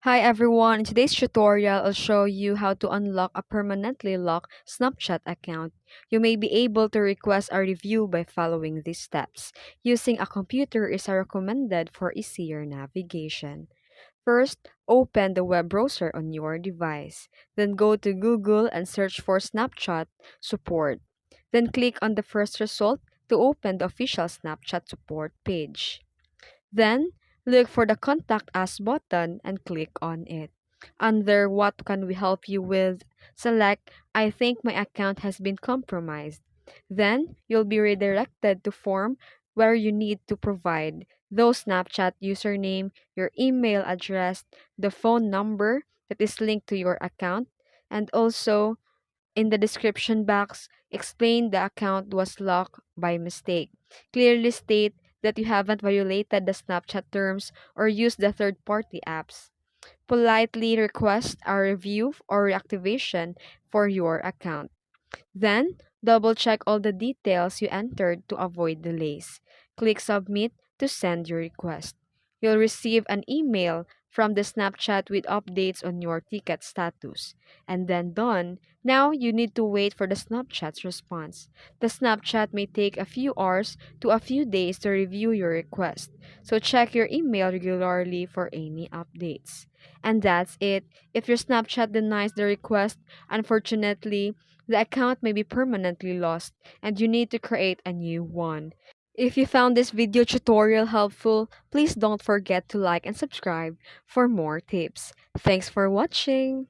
Hi everyone, in today's tutorial, I'll show you how to unlock a permanently locked Snapchat account. You may be able to request a review by following these steps. Using a computer is recommended for easier navigation. First, open the web browser on your device. Then go to Google and search for Snapchat support. Then click on the first result to open the official Snapchat support page. Then, look for the Contact Us button and click on it. Under What can we help you with? Select I think my account has been compromised. Then, you'll be redirected to form where you need to provide those Snapchat username, your email address, the phone number that is linked to your account, and also in the description box, explain the account was locked by mistake. Clearly state that you haven't violated the Snapchat terms or used the third party apps. Politely request a review or reactivation for your account. Then, double check all the details you entered to avoid delays. Click Submit to send your request. You'll receive an email from the Snapchat with updates on your ticket status. And then done. Now you need to wait for the Snapchat's response. The Snapchat may take a few hours to a few days to review your request. So check your email regularly for any updates. And that's it. If your Snapchat denies the request, unfortunately, the account may be permanently lost and you need to create a new one. If you found this video tutorial helpful, please don't forget to like and subscribe for more tips. Thanks for watching!